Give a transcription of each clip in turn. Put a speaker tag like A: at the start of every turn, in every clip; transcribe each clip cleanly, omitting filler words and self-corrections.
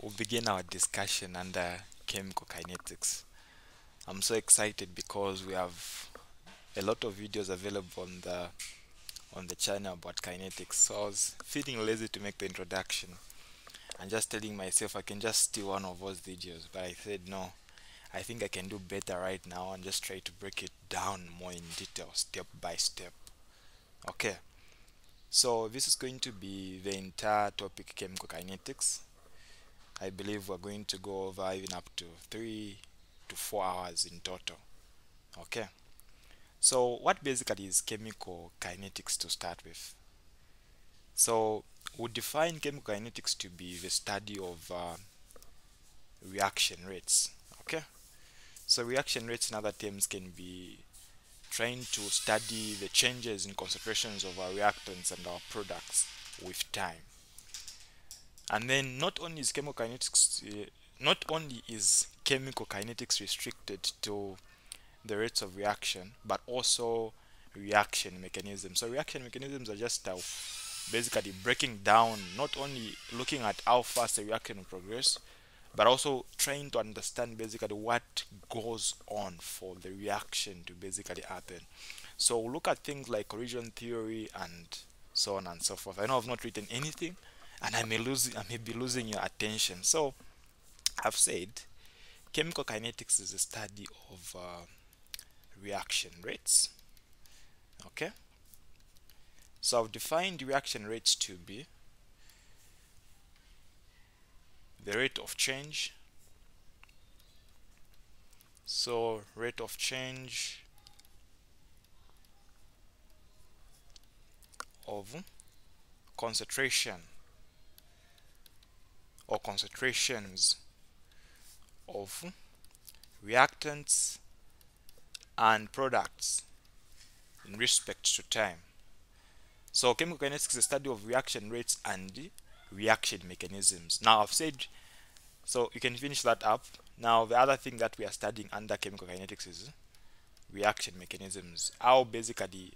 A: we'll begin our discussion under chemical kinetics. I'm so excited because we have a lot of videos available on the channel about kinetics. So I was feeling lazy to make the introduction and just telling myself I can just steal one of those videos, but I said no. I think I can do better right now and just try to break it down more in detail, step by step. Okay, so this is going to be the entire topic chemical kinetics. I believe we're going to go over even up to 3 to 4 hours in total. Okay, so what basically is chemical kinetics to start with? So we define chemical kinetics to be the study of reaction rates. Okay, so reaction rates in other terms can be trying to study the changes in concentrations of our reactants and our products with time. And then not only is chemical kinetics restricted to the rates of reaction, but also reaction mechanisms. So reaction mechanisms are just basically breaking down, not only looking at how fast a reaction will progress, but also trying to understand basically what goes on for the reaction to basically happen. So we'll look at things like collision theory and so on and so forth. I know I've not written anything, and I may be losing your attention. So I've said chemical kinetics is a study of reaction rates. Okay, so I've defined reaction rates to be the rate of change. So rate of change of concentration or concentrations of reactants and products in respect to time. So chemical kinetics is a study of reaction rates and reaction mechanisms. Now I've said, so you can finish that up. Now the other thing that we are studying under chemical kinetics is reaction mechanisms. How basically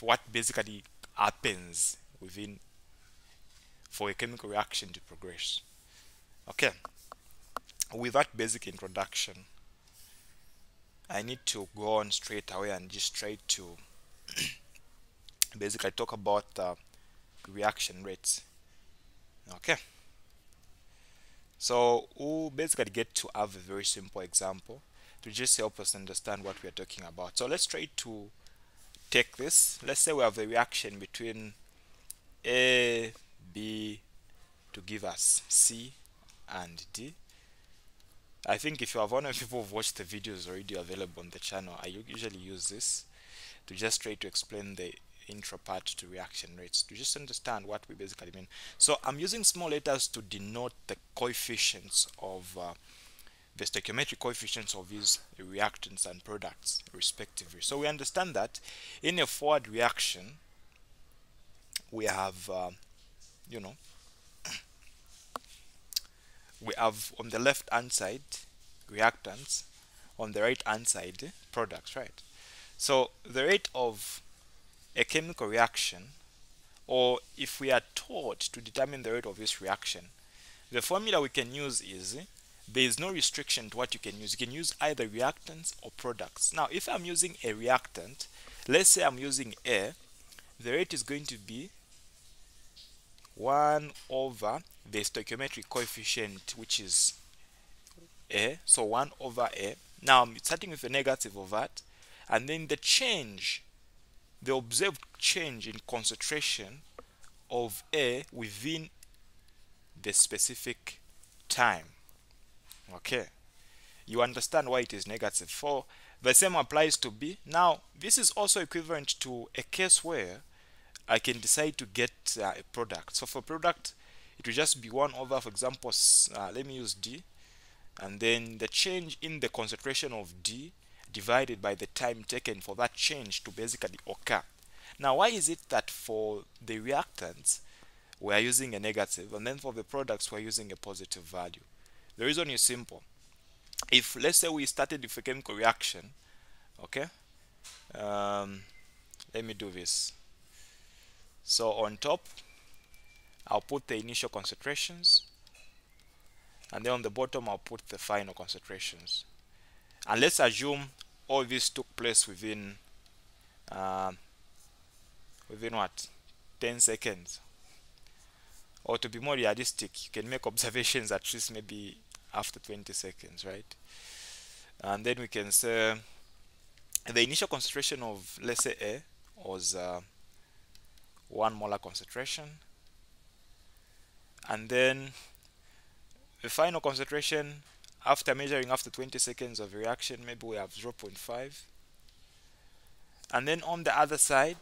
A: what basically happens within for a chemical reaction to progress. Okay, with that basic introduction, I need to go on straight away and just try to basically talk about reaction rates. Okay, so we'll basically get to have a very simple example to just help us understand what we are talking about. So let's try to take this. Let's say we have a reaction between A, B to give us C and D. I think if you have one of people who've watched the videos already available on the channel, I usually use this to just try to explain the intro part to reaction rates to just understand what we basically mean. So I'm using small letters to denote the coefficients of the stoichiometric coefficients of these reactants and products respectively. So we understand that in a forward reaction we have you know we have on the left hand side reactants, on the right hand side products, right? So the rate of a chemical reaction, or if we are taught to determine the rate of this reaction, the formula we can use is there is no restriction to what you can use. You can use either reactants or products. Now if I'm using a reactant, let's say I'm using A, the rate is going to be 1 over the stoichiometric coefficient, which is A, so 1 over A. Now I'm starting with a negative of that, and then the observed change in concentration of A within the specific time. Okay, you understand why it is negative. For the same applies to B. Now this is also equivalent to a case where I can decide to get a product. So for product it will just be 1 over, for example, let me use D, and then the change in the concentration of D divided by the time taken for that change to basically occur. Now why is it that for the reactants we are using a negative, and then for the products we are using a positive value? The reason is simple. If let's say we started with a chemical reaction, okay, let me do this. So on top I'll put the initial concentrations, and then on the bottom I'll put the final concentrations. And let's assume all this took place within within what, 10 seconds. Or to be more realistic, you can make observations at least maybe after 20 seconds, right? And then we can say the initial concentration of, let's say, A was 1 molar concentration, and then the final concentration after measuring after 20 seconds of reaction, maybe we have 0.5. And then on the other side,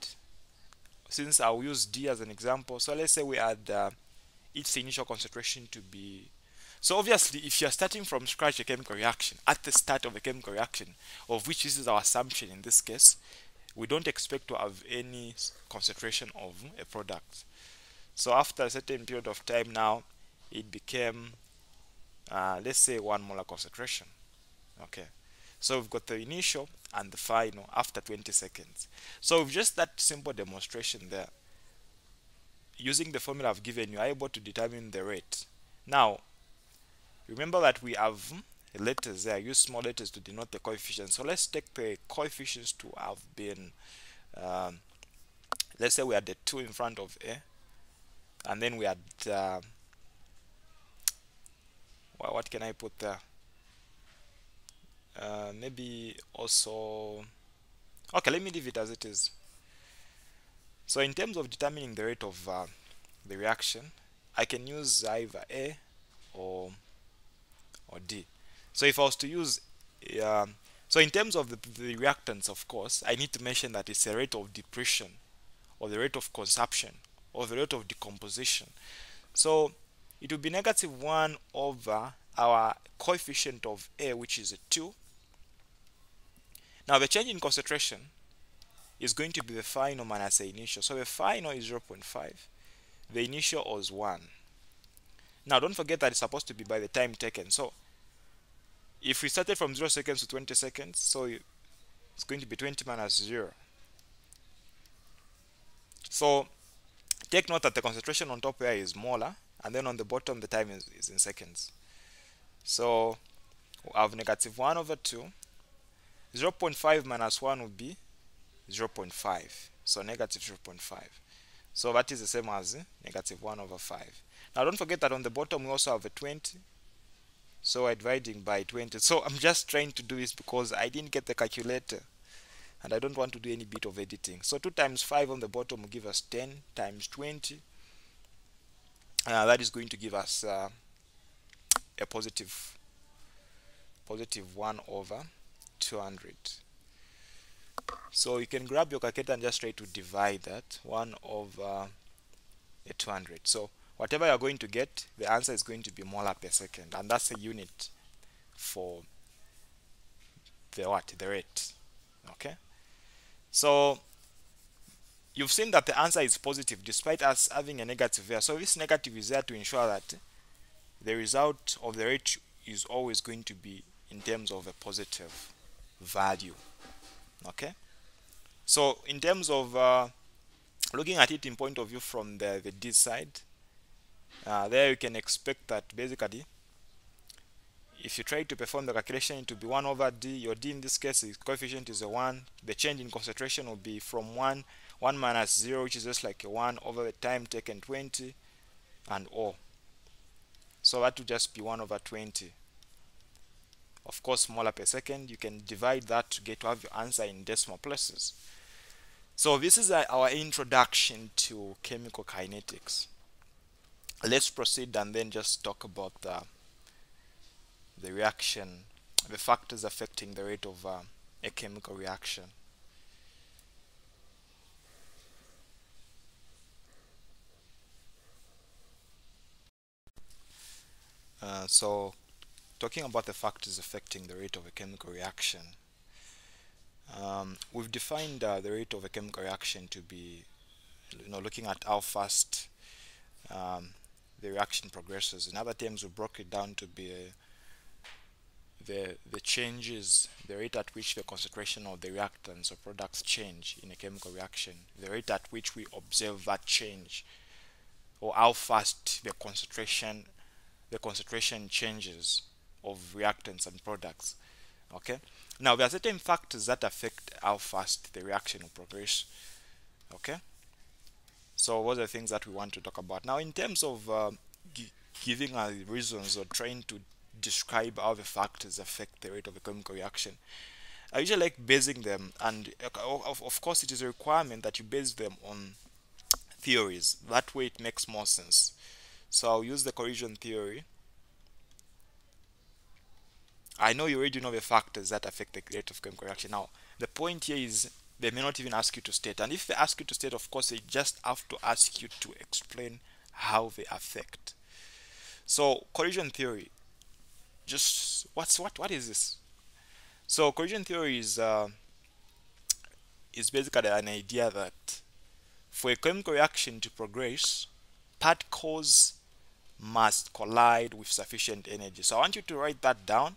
A: since I'll use D as an example, so let's say we add its initial concentration to be, so obviously if you're starting from scratch a chemical reaction, at the start of a chemical reaction, of which this is our assumption in this case, we don't expect to have any concentration of a product. So after a certain period of time now, it became let's say 1 molar concentration. Okay, so we've got the initial and the final after 20 seconds. So with just that simple demonstration there, using the formula I've given you, are able to determine the rate. Now remember that we have letters there. I use small letters to denote the coefficients. So let's take the coefficients to have been let's say we had the 2 in front of A, and then we had what can I put there? Maybe also, okay, let me leave it as it is. So in terms of determining the rate of the reaction, I can use either A or D. So if I was to use so in terms of the reactants, of course, I need to mention that it's a rate of depletion, or the rate of consumption, or the rate of decomposition. So it will be -1 over our coefficient of A, which is a 2. Now the change in concentration is going to be the final minus the initial. So the final is 0.5. The initial was 1. Now don't forget that it's supposed to be by the time taken. So if we started from 0 seconds to 20 seconds, so it's going to be 20 minus 0. So take note that the concentration on top here is molar, and then on the bottom the time is in seconds. So we have -1 over 2. 0.5 minus 1 would be 0.5. So -0.5. So that is the same as -1 over 5. Now don't forget that on the bottom we also have a 20. So we're dividing by 20. So I'm just trying to do this because I didn't get the calculator, and I don't want to do any bit of editing. So 2 times 5 on the bottom will give us 10 times 20. That is going to give us a positive 1 over 200. So you can grab your calculator and just try to divide that 1 over 200. So whatever you're going to get, the answer is going to be molar per second, and that's a unit for the rate. Okay, so you've seen that the answer is positive despite us having a negative here. So this negative is there to ensure that the result of the rate is always going to be in terms of a positive value. Okay, so in terms of looking at it in point of view from the D side, there you can expect that basically if you try to perform the calculation, it will be 1 over D. Your D in this case, its coefficient is a 1. The change in concentration will be from 1 minus 0, which is just like a 1 over the time taken 20, and O. So that will just be 1 over 20. Of course, molar per second. You can divide that to have your answer in decimal places. So this is our introduction to chemical kinetics. Let's proceed and then just talk about the reaction, the factors affecting the rate of a chemical reaction. So talking about the factors affecting the rate of a chemical reaction, we've defined the rate of a chemical reaction to be, looking at how fast the reaction progresses. In other terms, we broke it down to be the changes, the rate at which the concentration of the reactants or products change in a chemical reaction, the rate at which we observe that change, or how fast the concentration the concentration changes of reactants and products. Okay, now there are certain factors that affect how fast the reaction will progress. Okay, so what are the things that we want to talk about now in terms of giving reasons or trying to describe how the factors affect the rate of a chemical reaction? I usually like basing them, and of course it is a requirement that you base them on theories. That way it makes more sense. So I'll use the collision theory. I know you already know the factors that affect the rate of chemical reaction. Now, the point here is they may not even ask you to state. And if they ask you to state, of course, they just have to ask you to explain how they affect. So, collision theory. Just what is this? So, collision theory is basically an idea that for a chemical reaction to progress, particles must collide with sufficient energy. So I want you to write that down.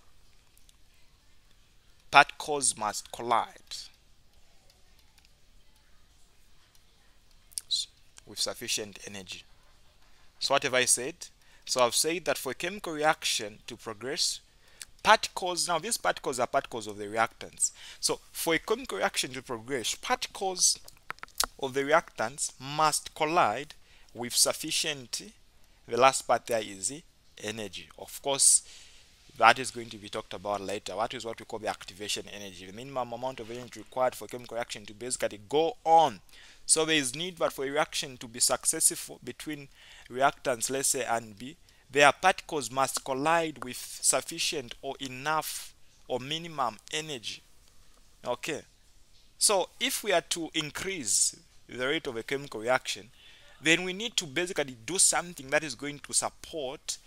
A: Particles must collide with sufficient energy. So what have I said? So I've said that for a chemical reaction to progress, particles, now these particles are particles of the reactants. So for a chemical reaction to progress, particles of the reactants must collide with sufficient, the last part there is energy. Of course, that is going to be talked about later. What is what we call the activation energy, the minimum amount of energy required for a chemical reaction to basically go on. So there is need, but for a reaction to be successful between reactants, let's say A and B, their particles must collide with sufficient or enough or minimum energy. Okay, so if we are to increase the rate of a chemical reaction, then we need to basically do something that is going to support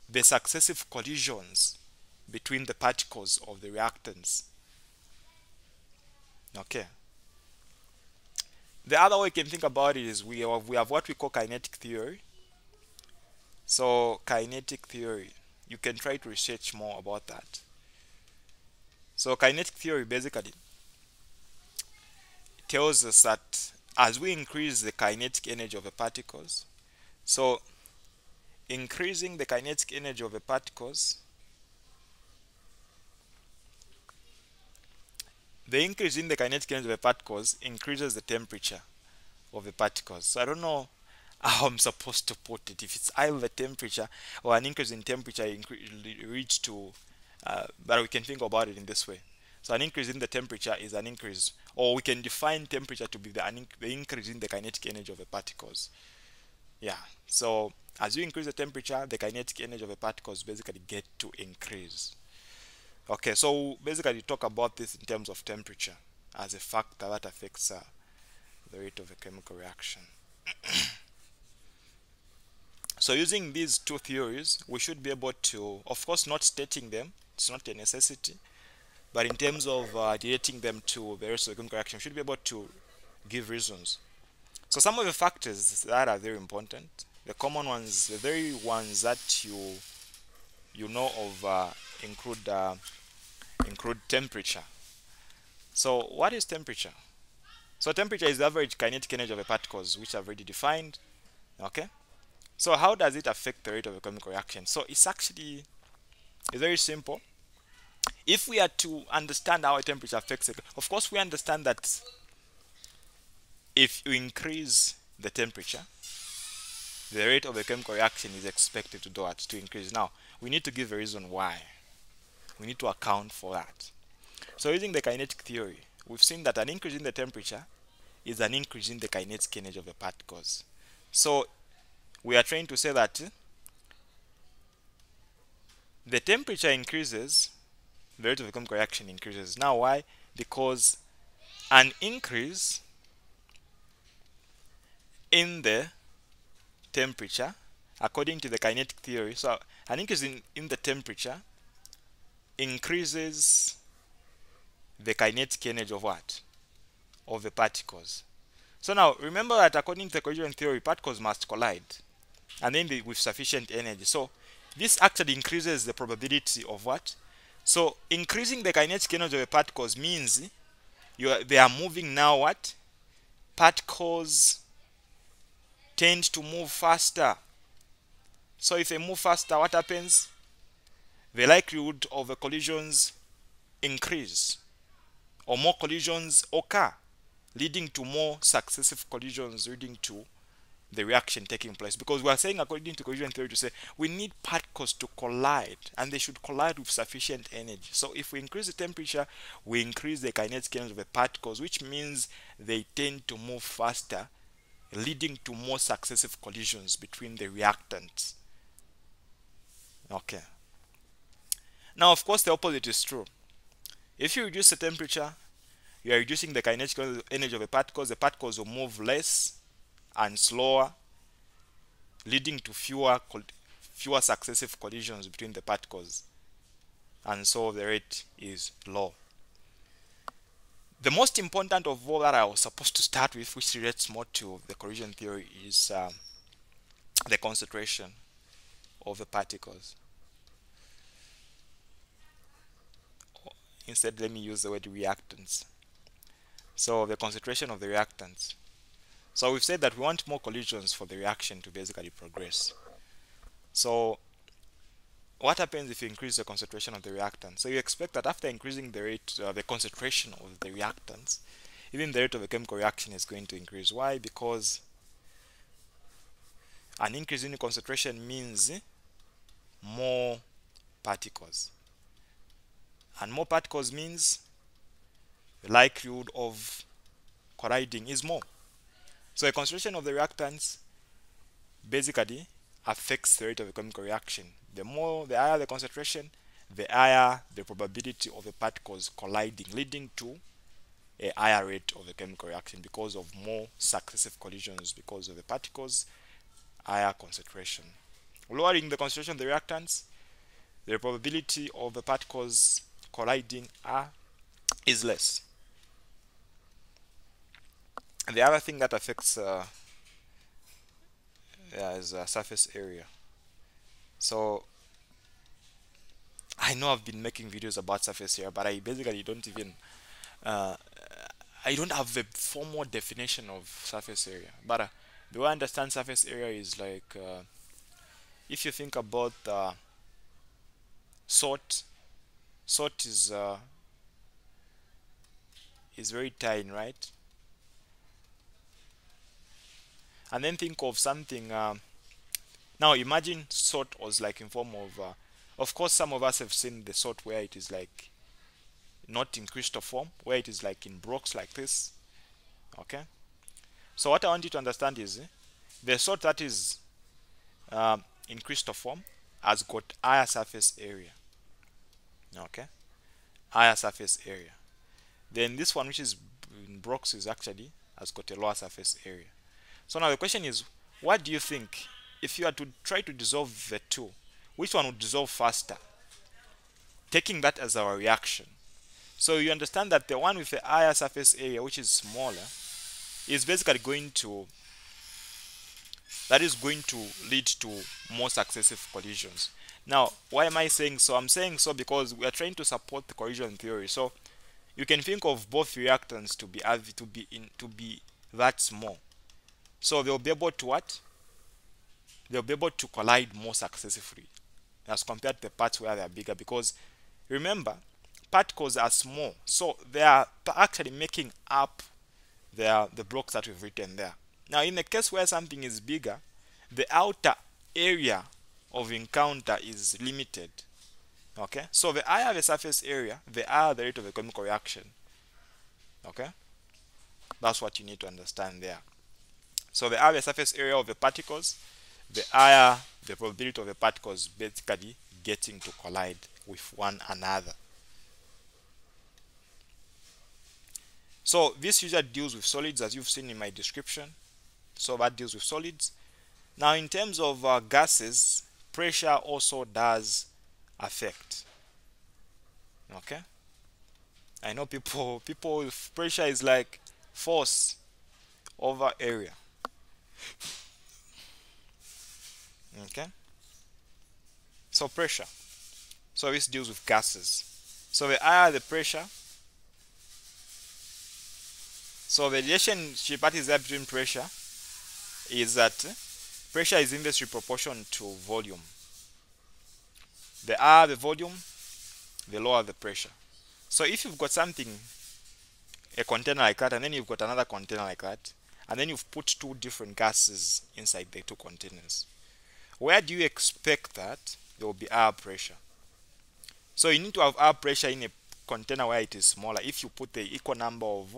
A: the successive collisions between the particles of the reactants. Okay. The other way you can think about it is we have what we call kinetic theory. So kinetic theory, you can try to research more about that. So kinetic theory basically tells us that as we increase the kinetic energy of the particles, so increasing the kinetic energy of the particles, the increase in the kinetic energy of the particles increases the temperature of the particles. So I don't know how I'm supposed to put it. If it's either the temperature or an increase in temperature reach to, but we can think about it in this way. So an increase in the temperature is an increase, or we can define temperature to be the increase in the kinetic energy of the particles. Yeah. So as you increase the temperature, the kinetic energy of the particles basically get to increase. Okay, so basically talk about this in terms of temperature as a factor that affects the rate of a chemical reaction. So using these two theories, we should be able to, of course not stating them, it's not a necessity, but in terms of relating them to the rest of the chemical reaction, we should be able to give reasons. So some of the factors that are very important, the common ones, the very ones that you know of include temperature. So what is temperature? So temperature is the average kinetic energy of the particles, which I've already defined. Okay. So how does it affect the rate of a chemical reaction? So it's actually very simple. If we are to understand how a temperature affects it, of course we understand that if you increase the temperature, the rate of a chemical reaction is expected to increase. Now, we need to give a reason why. We need to account for that. So using the kinetic theory, we've seen that an increase in the temperature is an increase in the kinetic energy of the particles. So we are trying to say that the temperature increases, the rate of the chemical reaction increases. Now why? Because an increase in the temperature, according to the kinetic theory, so an increase in the temperature increases the kinetic energy of what? Of the particles. So now remember that according to the collision theory, particles must collide and then with sufficient energy. So this actually increases the probability of what? So increasing the kinetic energy of the particles means they are moving now what? Particles tend to move faster. So if they move faster, what happens? The likelihood of the collisions increase, or more collisions occur, leading to more successive collisions, leading to the reaction taking place. Because we are saying, according to collision theory, to say we need particles to collide, and they should collide with sufficient energy. So if we increase the temperature, we increase the kinetic energy of the particles, which means they tend to move faster, leading to more successive collisions between the reactants. Okay. Now, of course, the opposite is true. If you reduce the temperature, you are reducing the kinetic energy of the particles. The particles will move less and slower, leading to fewer successive collisions between the particles, and so the rate is low. The most important of all that I was supposed to start with, which relates more to the collision theory, is the concentration of the particles. Instead, let me use the word reactants. So the concentration of the reactants. So we've said that we want more collisions for the reaction to basically progress. So what happens if you increase the concentration of the reactant? So you expect that after increasing the rate, the concentration of the reactants, even the rate of the chemical reaction is going to increase. Why? Because an increase in concentration means more particles, and more particles means the likelihood of colliding is more. So the concentration of the reactants basically affects the rate of the chemical reaction. The higher the concentration, the higher the probability of the particles colliding, leading to a higher rate of the chemical reaction because of more successive collisions because of the particles' higher concentration. Lowering the concentration of the reactants, the probability of the particles colliding is less. And the other thing that affects is surface area. So I know I've been making videos about surface area, but I basically don't even I don't have the formal definition of surface area. But the way I understand surface area is like if you think about salt is very tiny, right? And then think of something now imagine salt was like in form of course some of us have seen the salt where it is like not in crystal form, where it is like in blocks like this. Okay, so what I want you to understand is the salt that is in crystal form has got higher surface area. Okay, higher surface area. Then this one, which is in blocks, is actually has got a lower surface area. So now the question is, what do you think if you are to try to dissolve the two, which one would dissolve faster? Taking that as our reaction. So you understand that the one with the higher surface area, which is smaller, is basically going to lead to more successive collisions. Now, why am I saying so? I'm saying so because we are trying to support the collision theory. So you can think of both reactants to be that small. So they'll be able to what? They'll be able to collide more successively as compared to the parts where they are bigger, because remember, particles are small, so they are actually making up the blocks that we've written there. Now in the case where something is bigger, the outer area of encounter is limited. Okay, so the higher the surface area, the higher the rate of the chemical reaction. Okay, that's what you need to understand there. So the higher the surface area of the particles, the higher the probability of the particles basically getting to collide with one another. So this usually deals with solids, as you've seen in my description. So that deals with solids. Now in terms of gases, pressure also does affect. Okay, I know people pressure is like force over area. Okay, so pressure, so this deals with gases. So the higher the pressure, so the relationship that is there between pressure is that pressure is inversely proportional to volume. The higher the volume, the lower the pressure. So if you've got something, a container like that, and then you've got another container like that, and then you've put two different gases inside the two containers, where do you expect that there will be higher pressure? So you need to have higher pressure in a container where it is smaller if you put the equal number of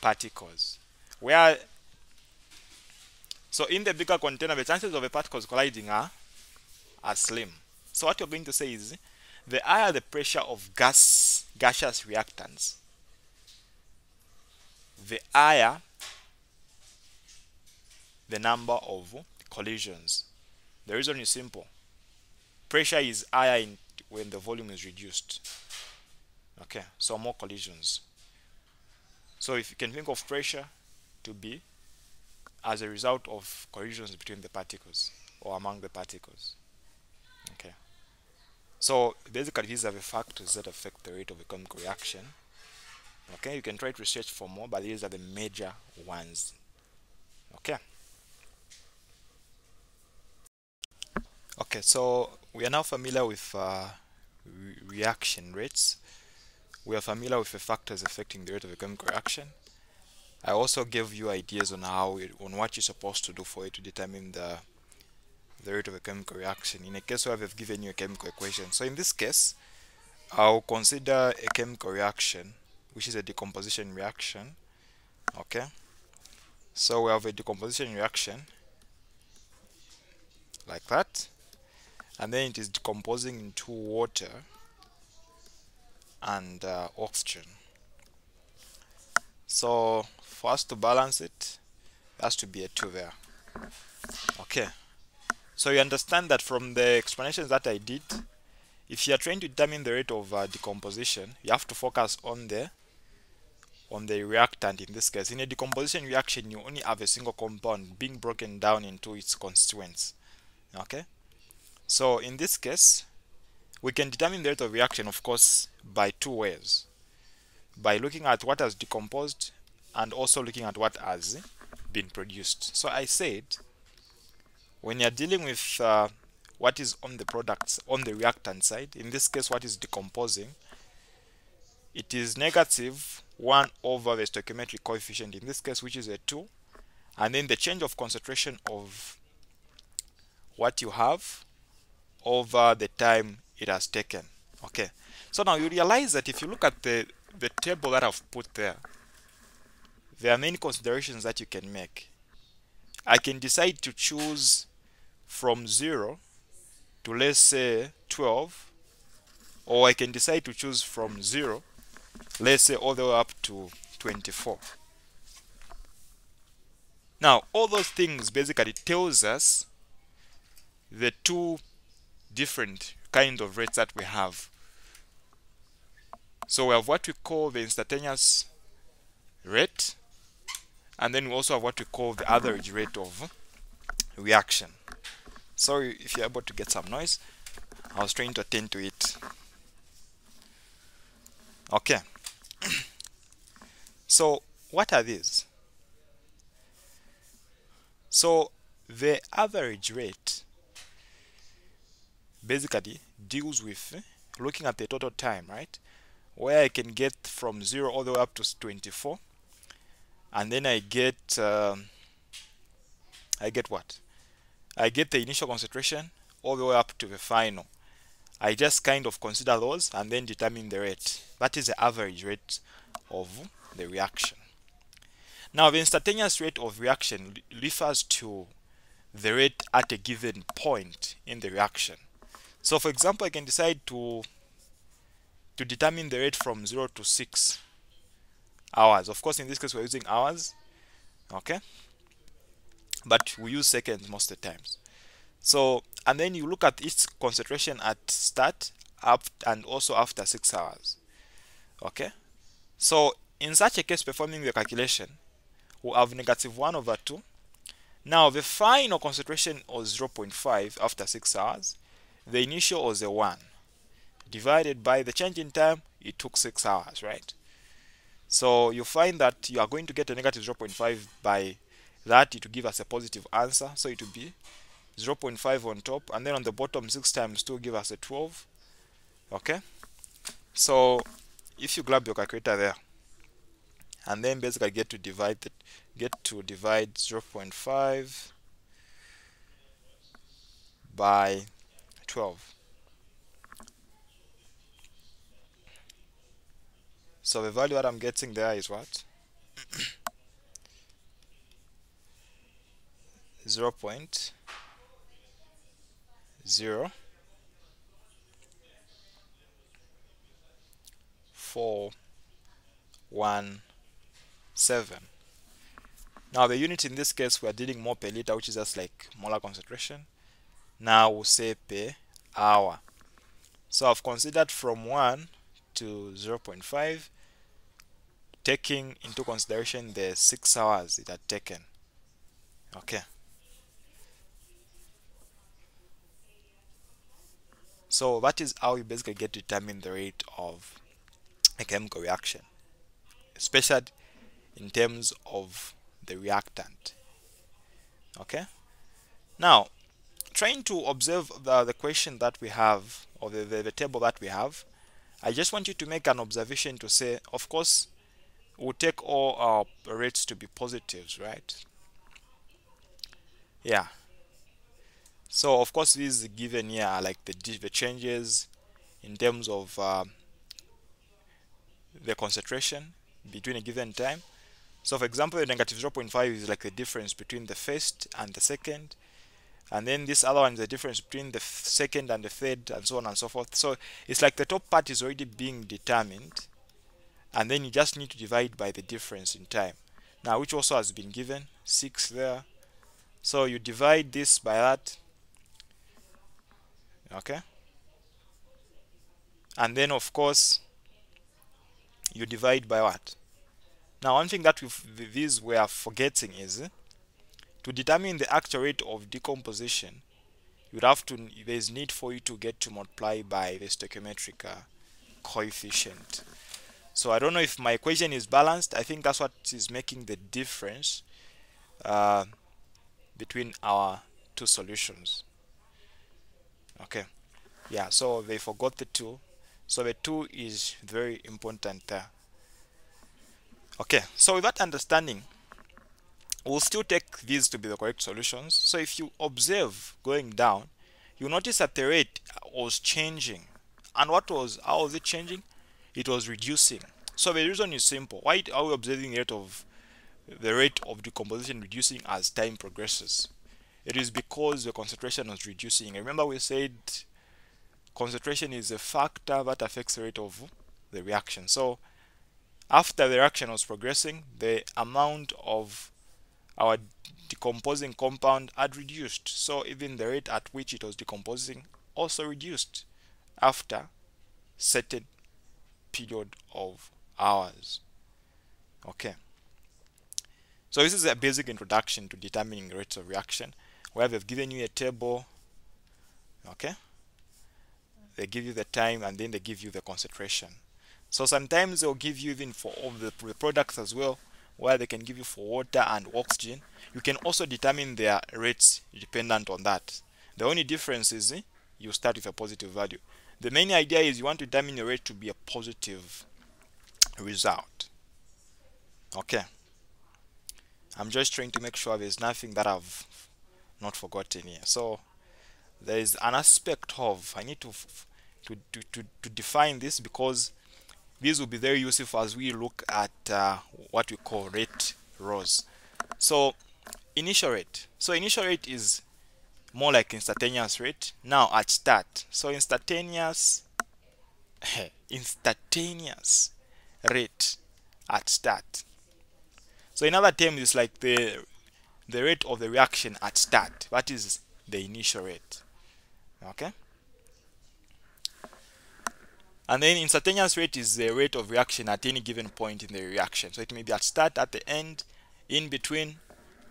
A: particles. So in the bigger container, the chances of the particles colliding are slim. So what you're going to say is, the higher the pressure of gaseous reactants, the higher the number of collisions. The reason is simple. Pressure is higher when the volume is reduced. Okay, so more collisions. So if you can think of pressure to be as a result of collisions between the particles or among the particles. Okay. So basically these are the factors that affect the rate of a chemical reaction. Okay, you can try to research for more, but these are the major ones. Okay. Okay, so we are now familiar with reaction rates. We are familiar with the factors affecting the rate of a chemical reaction. I also gave you ideas on on what you're supposed to do for it to determine the rate of a chemical reaction in a case where they've given you a chemical equation. So in this case, I'll consider a chemical reaction, which is a decomposition reaction. Okay, so we have a decomposition reaction like that, and then it is decomposing into water and oxygen. So for us to balance it, there has to be a 2 there. Okay, so you understand that from the explanations that I did, if you are trying to determine the rate of decomposition, you have to focus on the reactant in this case. In a decomposition reaction, you only have a single compound being broken down into its constituents. Okay, so in this case, we can determine the rate of reaction, of course, by 2 ways. By looking at what has decomposed and also looking at what has been produced. So I said, when you're dealing with what is on the products, on the reactant side, in this case what is decomposing, it is negative 1 over the stoichiometric coefficient, in this case, which is a 2, and then the change of concentration of what you have over the time it has taken. Okay, so now you realize that if you look at the table that I've put there, there are many considerations that you can make. I can decide to choose from 0 to, let's say, 12, or I can decide to choose from 0, let's say, all the way up to 24. Now all those things basically tells us the 2 different kinds of rates that we have. So we have what we call the instantaneous rate, and then we also have what we call the average rate of reaction. Sorry if you're able to get some noise, I was trying to attend to it. Okay, so what are these? So the average rate basically deals with looking at the total time, right? Where I can get from 0 all the way up to 24, and then I get what? I get the initial concentration all the way up to the final. I just kind of consider those and then determine the rate. That is the average rate of the reaction. Now the instantaneous rate of reaction refers to the rate at a given point in the reaction. So for example, I can decide to determine the rate from 0 to 6 hours. Of course, in this case we're using hours, okay, but we use seconds most of the times. So, and then you look at each concentration at start, up, and also after 6 hours. Okay, so in such a case, performing the calculation, we'll have negative 1 over 2. Now the final concentration was 0.5 after 6 hours. The initial was a 1 divided by the change in time. It took 6 hours, right? So you find that you are going to get a negative 0.5 by that, it will give us a positive answer. So it will be 0.5 on top, and then on the bottom 6 times 2 give us a 12. Okay, so if you grab your calculator there, and then basically get to divide 0.5 by 12. So the value that I'm getting there is what? 0.0417. Now the unit in this case, we are dealing more per liter, which is just like molar concentration. Now we'll say per hour. So I've considered from 1 to 0.5, taking into consideration the 6 hours it had taken. Okay, so that is how you basically get to determine the rate of a chemical reaction, especially in terms of the reactant. Okay, now trying to observe the question that we have, or the table that we have, I just want you to make an observation to say, of course, we'll take all our rates to be positives, right? Yeah. So of course these given here are like the changes in terms of the concentration between a given time. So for example, the negative 0.5 is like the difference between the first and the second, and then this other one is the difference between the second and the third, and so on and so forth. So it's like the top part is already being determined, and then you just need to divide by the difference in time, now which also has been given 6 there. So you divide this by that, okay, and then of course you divide by what? Now one thing that these we are forgetting is to determine the actual rate of decomposition, you'd have to, there's need for you to get to multiply by the stoichiometric coefficient. So I don't know if my equation is balanced. I think that's what is making the difference between our two solutions. Okay, yeah, so they forgot the 2, so the 2 is very important there. Okay, so with that understanding, we'll still take these to be the correct solutions. So if you observe going down, you notice that the rate was changing. And how was it changing? It was reducing. So the reason is simple. Why are we observing the rate of decomposition reducing as time progresses? It is because the concentration was reducing. Remember we said concentration is a factor that affects the rate of the reaction. So after the reaction was progressing, the amount of our decomposing compound had reduced. So even the rate at which it was decomposing also reduced after certain period of hours. Okay, so this is a basic introduction to determining rates of reaction, where they've given you a table. Okay, they give you the time and then they give you the concentration. So sometimes they'll give you even for all the products as well, where they can give you for water and oxygen. You can also determine their rates dependent on that. The only difference is you start with a positive value. The main idea is you want to determine your rate to be a positive result. Okay, I'm just trying to make sure there's nothing that I've not forgotten here. So there is an aspect of, I need to define this, because these will be very useful as we look at what we call rate laws. So initial rate. So initial rate is more like instantaneous rate. Now at start. So instantaneous rate at start. So in other terms, it's like the rate of the reaction at start. That is the initial rate. Okay. And then instantaneous rate is the rate of reaction at any given point in the reaction. So it may be at start, at the end, in between.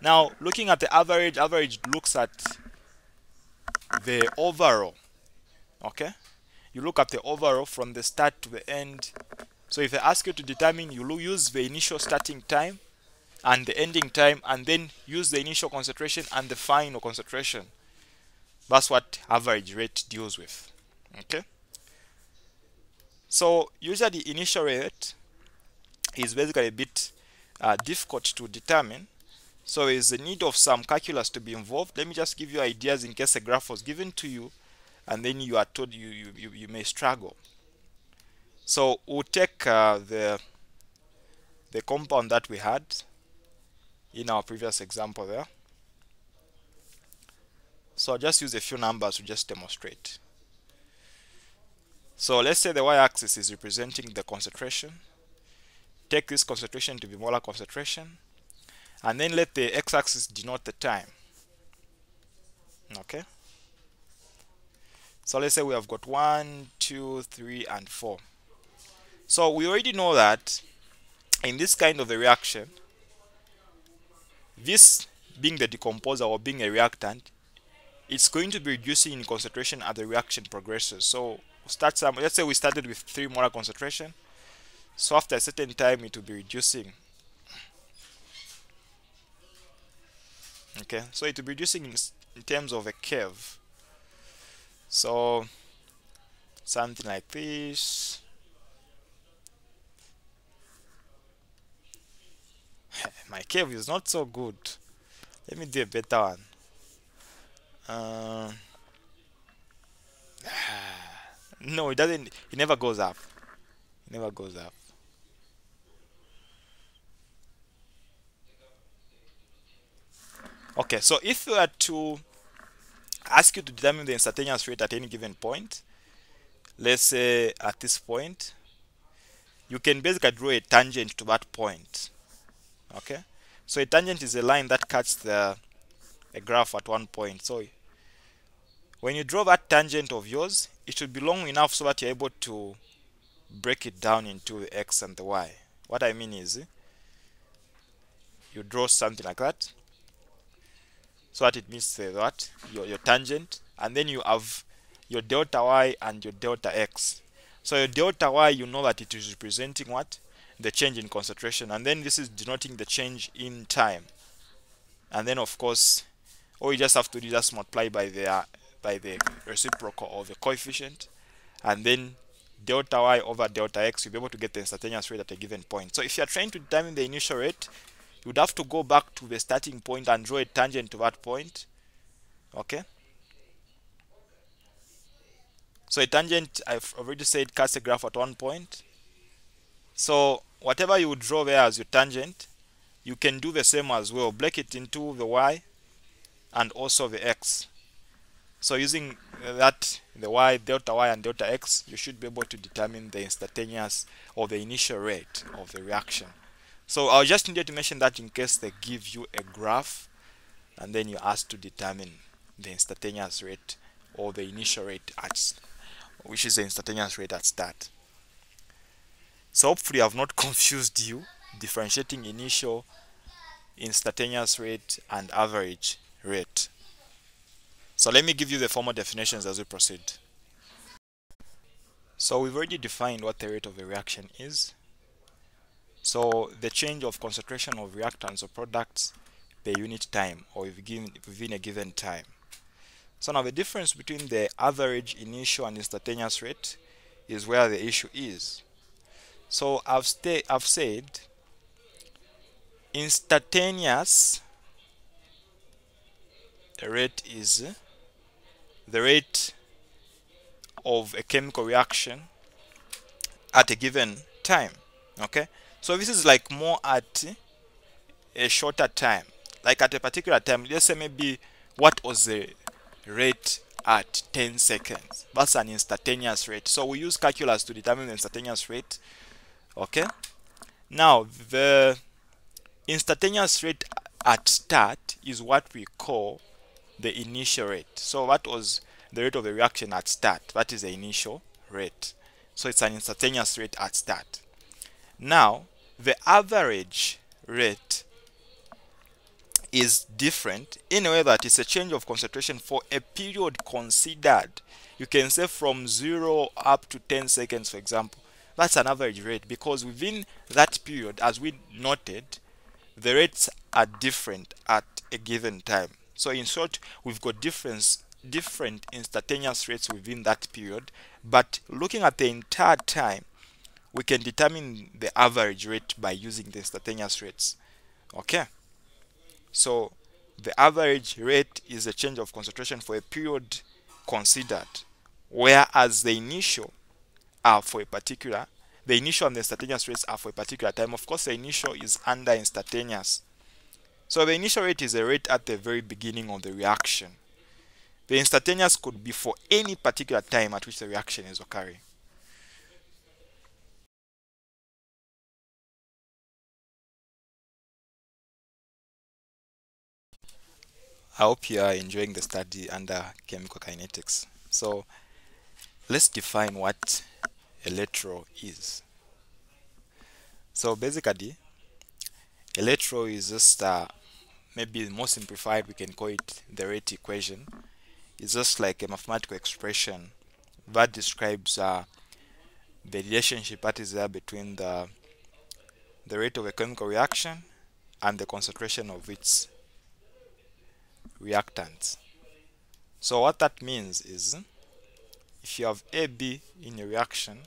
A: Now looking at the average looks at the overall. Okay, you look at the overall from the start to the end. So if I ask you to determine, you use the initial starting time and the ending time, and then use the initial concentration and the final concentration. That's what average rate deals with. Okay, so usually initial rate is basically a bit difficult to determine, so there is a need of some calculus to be involved. Let me just give you ideas in case a graph was given to you and then you are told you may struggle. So we'll take the compound that we had in our previous example there. So I'll just use a few numbers to just demonstrate. So let's say the y-axis is representing the concentration. Take this concentration to be molar concentration, and then let the x-axis denote the time. Okay, so let's say we have got 1, 2, 3, and 4. So we already know that in this kind of a reaction, this being the decomposer or being a reactant, it's going to be reducing in concentration as the reaction progresses. So let's say we started with 3 molar concentration. So after a certain time, it will be reducing. Okay, so it will be reducing in terms of a curve. So something like this. My curve is not so good. Let me do a better one. No, it doesn't. It never goes up. It never goes up. Okay, so if we were to ask you to determine the instantaneous rate at any given point, let's say at this point, you can basically draw a tangent to that point. Okay, so a tangent is a line that cuts a graph at one point. So when you draw that tangent of yours, it should be long enough so that you're able to break it down into the x and the y. What I mean is, you draw something like that, so that it means that your tangent, and then you have your delta y and your delta x. So your delta y, you know that it is representing what? The change in concentration, and then this is denoting the change in time. And then of course, all you just have to do is just multiply by the reciprocal of the coefficient, and then delta y over delta x, you'll be able to get the instantaneous rate at a given point. So if you're trying to determine the initial rate, you would have to go back to the starting point and draw a tangent to that point. Okay, so a tangent, I've already said, cuts a graph at one point. So whatever you would draw there as your tangent, you can do the same as well. Break it into the y and also the x. So using that, the y, delta y, and delta x, you should be able to determine the instantaneous or the initial rate of the reaction. So I'll just need to mention that in case they give you a graph and then you're asked to determine the instantaneous rate or the initial rate which is the instantaneous rate at start. So hopefully I've not confused you differentiating initial, instantaneous rate, and average rate. So let me give you the formal definitions as we proceed. So we've already defined what the rate of a reaction is. So the change of concentration of reactants or products per unit time or within a given time. So now the difference between the average, initial, and instantaneous rate is where the issue is. So I've said instantaneous rate is the rate of a chemical reaction at a given time. Okay, so this is like more at a shorter time, like at a particular time. Let's say maybe what was the rate at 10 seconds. That's an instantaneous rate. So we use calculus to determine the instantaneous rate. Okay, now the instantaneous rate at start is what we call the initial rate. So that was the rate of the reaction at start. That is the initial rate. So it's an instantaneous rate at start. Now the average rate is different in a way that it's a change of concentration for a period considered. You can say from 0 up to 10 seconds, for example. That's an average rate, because within that period, as we noted, the rates are different at a given time. So in short, we've got different instantaneous rates within that period, but looking at the entire time, we can determine the average rate by using the instantaneous rates. Okay, so the average rate is the change of concentration for a period considered, whereas the initial are for a particular, the initial and the instantaneous rates are for a particular time. Of course, the initial is under instantaneous. So the initial rate is a rate at the very beginning of the reaction. The instantaneous could be for any particular time at which the reaction is occurring. I hope you are enjoying the study under chemical kinetics. So let's define what electro is. So basically, electro is just maybe more simplified, we can call it the rate equation. It's just like a mathematical expression that describes the relationship that is there between the rate of a chemical reaction and the concentration of its reactants. So what that means is, if you have AB in a reaction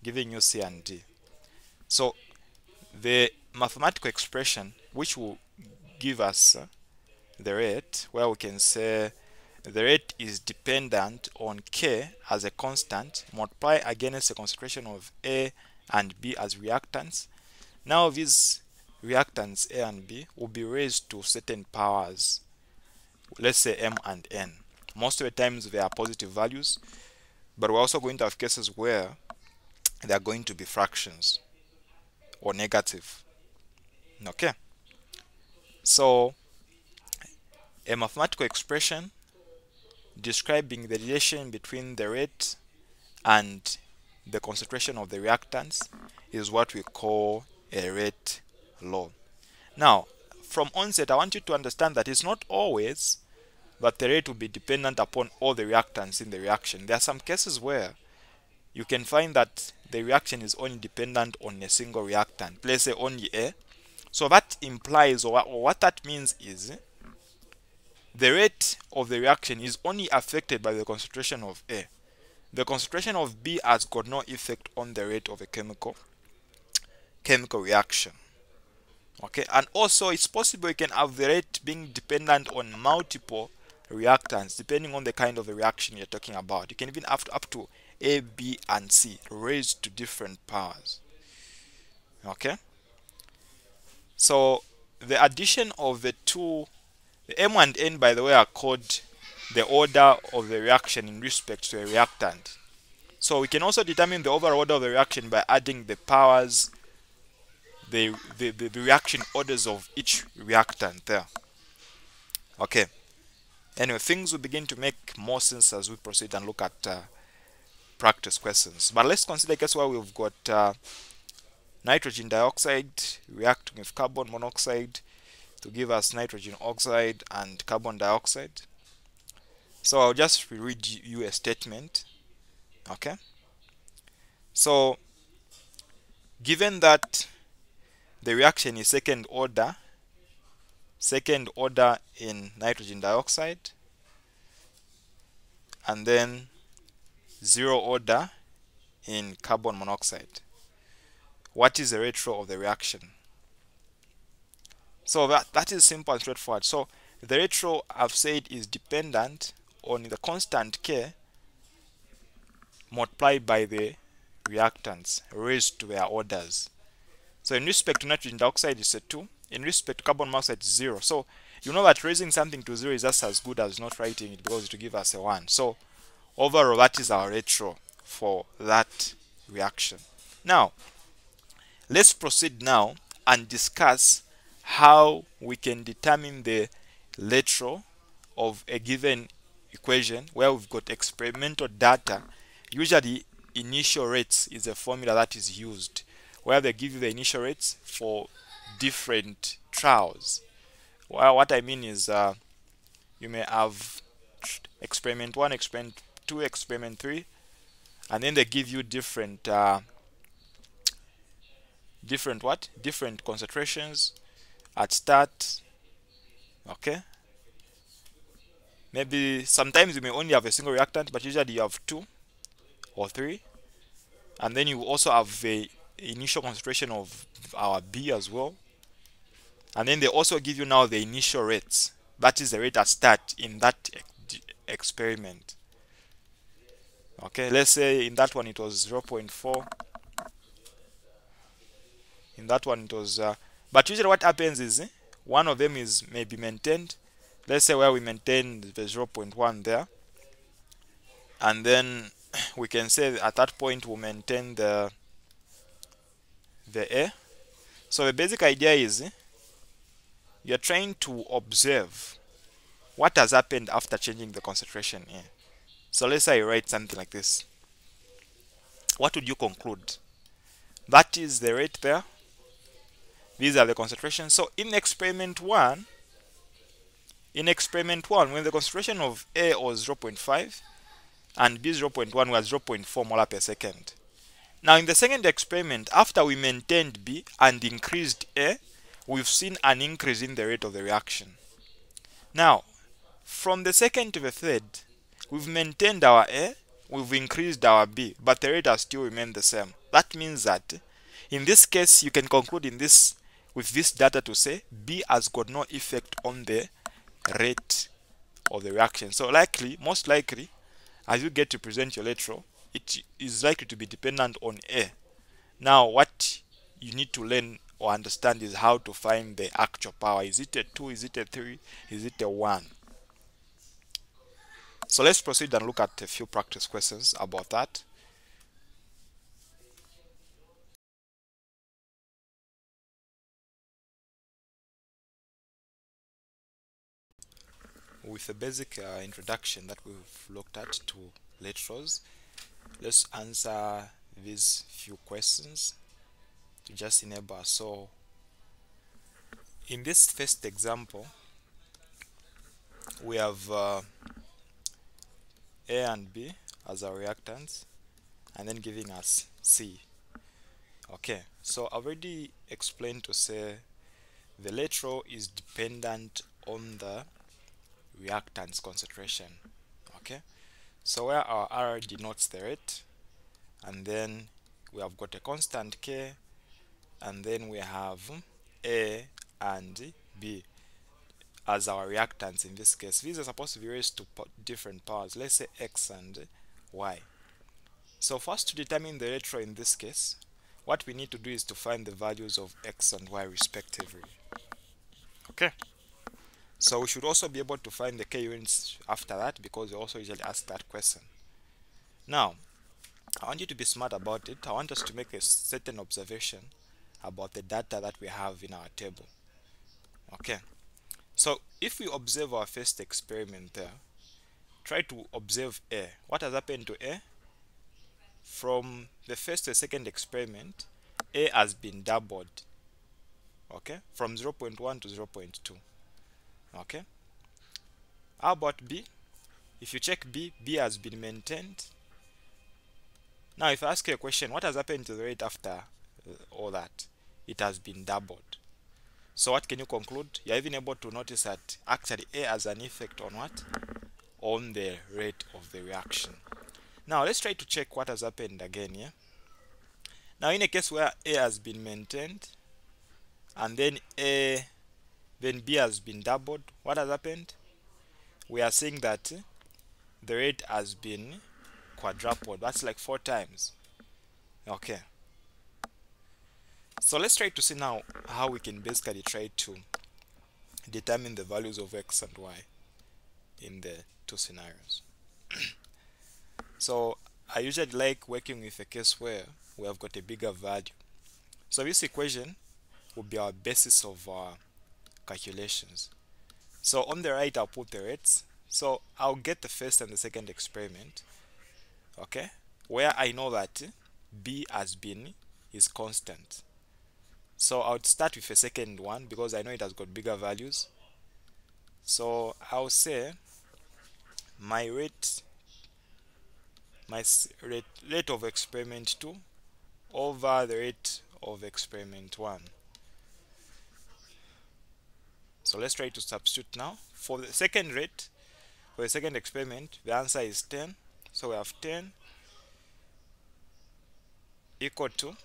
A: giving you C and D, so the mathematical expression which will give us the rate, where we can say the rate is dependent on K as a constant, multiply against the concentration of A and B as reactants. Now these reactants A and B will be raised to certain powers, let's say M and N. Most of the times they are positive values, but we're also going to have cases where they are going to be fractions or negative. Okay, so a mathematical expression describing the relation between the rate and the concentration of the reactants is what we call a rate law. Now, from onset, I want you to understand that it's not always that the rate will be dependent upon all the reactants in the reaction. There are some cases where you can find that the reaction is only dependent on a single reactant, let's say only A. So that implies, or what that means is, the rate of the reaction is only affected by the concentration of A. The concentration of B has got no effect on the rate of a chemical reaction. Okay, and also it's possible you can have the rate being dependent on multiple reactants depending on the kind of the reaction you're talking about. You can even have up to A, B, and C raised to different powers. Okay, so the addition of the two, the M and N, by the way, are called the order of the reaction in respect to a reactant. So we can also determine the overall order of the reaction by adding the powers, the reaction orders of each reactant there. Okay, anyway, things will begin to make more sense as we proceed and look at practice questions. But let's consider a case where we've got nitrogen dioxide reacting with carbon monoxide to give us nitrogen oxide and carbon dioxide. So I'll just read you a statement. Okay, so given that the reaction is second order in nitrogen dioxide and then zero order in carbon monoxide, what is the ratio of the reaction? So that is simple and straightforward. So the ratio, I've said, is dependent on the constant K multiplied by the reactants raised to their orders. So in respect to nitrogen dioxide is a 2, in respect to carbon monoxide is 0. So you know that raising something to 0 is just as good as not writing it, because it will give us a 1. So overall, that is our ratio for that reaction. Now let's proceed now and discuss how we can determine the ratio of a given equation where we've got experimental data. Usually initial rates is a formula that is used, where they give you the initial rates for different trials. Well, what I mean is you may have experiment 1, experiment 2, experiment 3, and then they give you different concentrations, at start. Okay, maybe sometimes you may only have a single reactant, but usually you have 2 or 3, and then you also have the initial concentration of our B as well, and then they also give you now the initial rates, that is the rate at start in that experiment. Okay, let's say in that one it was 0.4, in that one it was but usually what happens is one of them is maybe maintained. Let's say where we maintain the 0.1 there, and then we can say at that point we'll maintain the A. So the basic idea is you're trying to observe what has happened after changing the concentration here. So let's say I write something like this. What would you conclude? That is the rate there. These are the concentrations. So in experiment 1, when the concentration of A was 0.5 and B 0.1 was 0.4 molar per second. Now in the second experiment, after we maintained B and increased A, we've seen an increase in the rate of the reaction. Now, from the second to the third, we've maintained our A, we've increased our B, but the rate has still remained the same. That means that in this case, you can conclude with this data to say B has got no effect on the rate of the reaction. So most likely, as you get to present your lateral, it is likely to be dependent on A. Now, what you need to learn or understand is how to find the actual power. Is it a 2? Is it a 3? Is it a 1? So let's proceed and look at a few practice questions about that. With a basic introduction that we've looked at to laterals, let's answer these few questions to just enable us. So in this first example, we have A and B as our reactants, and then giving us C. Okay, so I've already explained to say the lateral is dependent on the reactants concentration. Okay, so where our R denotes the rate, and then we have got a constant K, and then we have A and B as our reactants in this case. These are supposed to be raised to different powers, let's say X and Y. So first, to determine the lateral in this case, what we need to do is to find the values of X and Y respectively. Okay, so we should also be able to find the K units after that, because we also usually ask that question. Now, I want you to be smart about it. I want us to make a certain observation about the data that we have in our table. Okay, so if we observe our first experiment there, try to observe A. What has happened to A? From the first to the second experiment, A has been doubled. Okay, from 0.1 to 0.2. Okay, how about B? If you check B, B has been maintained. Now if I ask you a question, what has happened to the rate after all that? It has been doubled. So what can you conclude? You're even able to notice that actually A has an effect on what? On the rate of the reaction. Now let's try to check what has happened again here. Now in a case where A has been maintained and then B has been doubled, what has happened? We are seeing that the rate has been quadrupled. That's like 4 times. Okay, so let's try to see now how we can basically try to determine the values of X and Y in the two scenarios. So I usually like working with a case where we have got a bigger value. So this equation will be our basis of our calculations. So on the right, I'll put the rates. So I'll get the first and the second experiment, okay, where I know that B is constant. So I would start with a second one because I know it has got bigger values. So I'll say my rate of experiment 2 over the rate of experiment 1. So let's try to substitute now. For the second rate, for the second experiment, the answer is 10. So we have 10 equal to,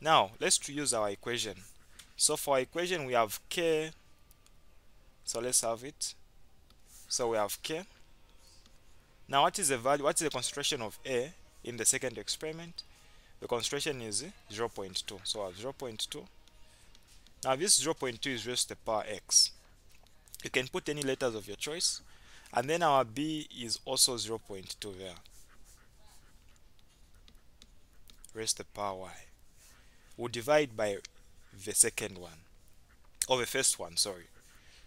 A: now let's use our equation. So for our equation we have k, so let's have it. So we have k. Now what is the value, what is the concentration of A in the second experiment? The concentration is 0.2. So I have 0.2. Now this 0.2 is raised to the power x. You can put any letters of your choice. And then our B is also 0.2 there, raised to the power y. We'll divide by the second one, or the first one, sorry.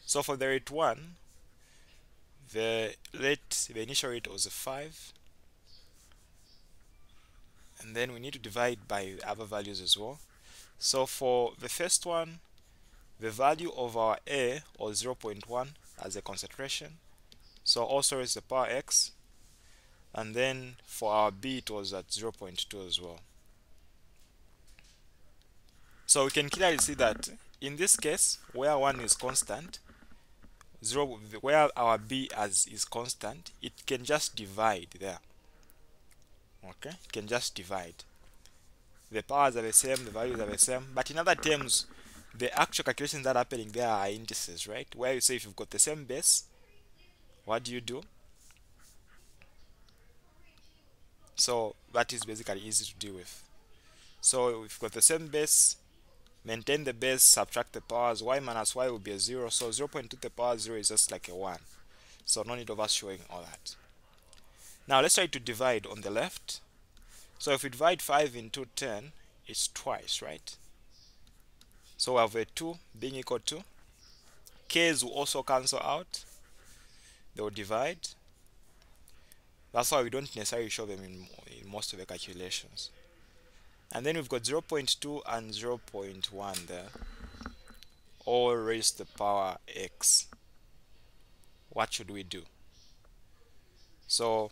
A: So for the rate 1, the initial rate was a 5. And then we need to divide by the other values as well. So for the first one, the value of our A was 0.1 as a concentration. So also raised to the power x. And then for our B, it was at 0.2 as well. So we can clearly see that in this case, where 1 is constant, where our B is constant, it can just divide there. Okay, it can just divide. The powers are the same, the values are the same, but in other terms, the actual calculations that are happening there are indices, right? Where you say if you've got the same base, what do? So that is basically easy to deal with. So if you've got the same base, maintain the base, subtract the powers, y minus y will be a 0. So 0.2 to the power 0 is just like a 1. So no need of us showing all that. Now let's try to divide on the left. So if we divide 5 into 10, it's twice, right? So we have a 2 being equal to, k's will also cancel out, they will divide. That's why we don't necessarily show them in most of the calculations. And then we've got 0.2 and 0.1 there, all raised to the power x. What should we do? So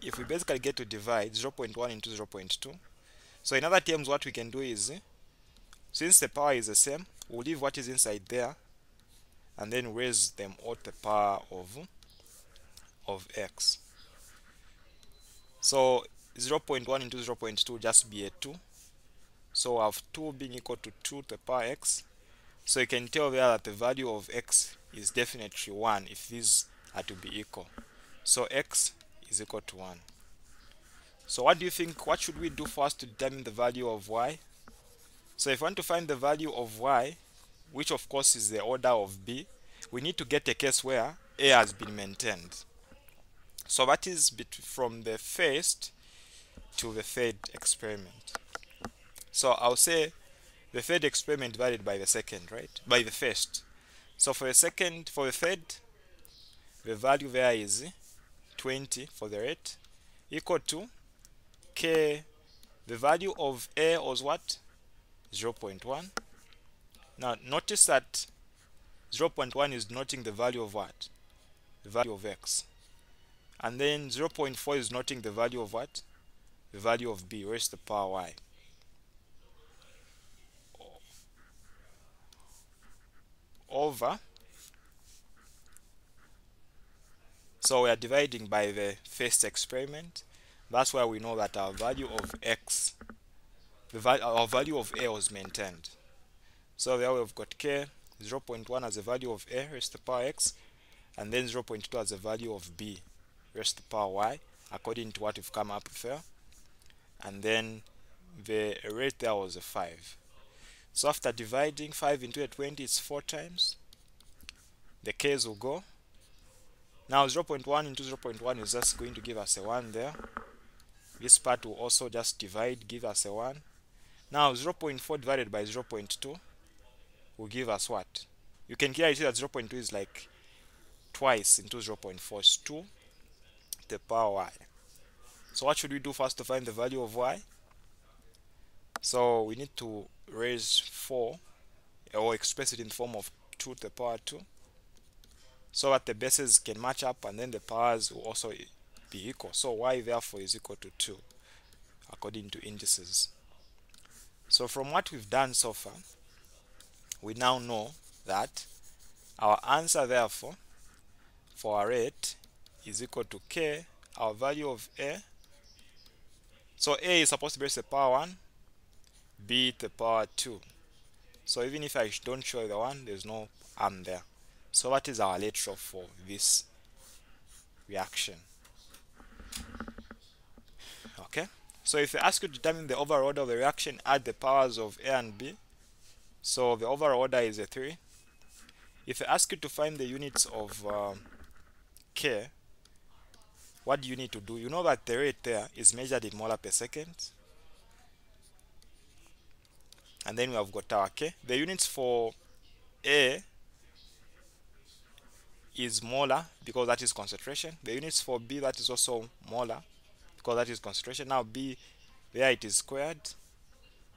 A: if we basically get to divide 0.1 into 0.2, so in other terms what we can do is, since the power is the same, we'll leave what is inside there and then raise them all to the power of x. So 0.1 into 0.2 will just be a 2. So I have 2 being equal to 2 to the power x. So you can tell there that the value of x is definitely 1 if these are to be equal. So x is equal to 1. So what do you think, what should we do for us to determine the value of y? So if we want to find the value of y, which of course is the order of b, we need to get a case where a has been maintained. So that is from the first to the third experiment. So I'll say the third experiment divided by the second, right? By the first. So for the third, the value there is 20 for the rate, equal to k. The value of a was what? 0.1. Now notice that 0.1 is denoting the value of what? The value of x. And then 0.4 is denoting the value of what? The value of b raised to the power y. Over. So we are dividing by the first experiment. That's why we know that our value of x, our value of a was maintained. So there we've got k 0.1 as the value of a raised to the power x, and then 0.2 as the value of b raised to the power y, according to what we've come up with here. And then the rate there was a 5. So after dividing 5 into a 20, it's 4 times. The k's will go. Now 0.1 into 0.1 is just going to give us a 1 there. This part will also just divide, give us a 1. Now 0.4 divided by 0.2 will give us what? You can clearly see that 0.2 is like twice into 0.4. It's 2 to the power y. So what should we do first to find the value of y? So we need to raise 4, or express it in the form of 2 to the power 2, so that the bases can match up and then the powers will also be equal. So y therefore is equal to 2 according to indices. So from what we've done so far, we now know that Our answer therefore for our rate is equal to K, our value of A. So A is supposed to be raised to the power 1, B to the power 2. So even if I don't show the 1, there's no arm there. So what is our lateral for this reaction? Okay, so if they ask you to determine the overall order of the reaction, add the powers of A and B. So the overall order is a 3. If they ask you to find the units of K, what do you need to do? You know that the rate there is measured in molar per second. And then we have got our K. The units for A is molar because that is concentration. The units for B, that is also molar because that is concentration. Now B, there it is squared.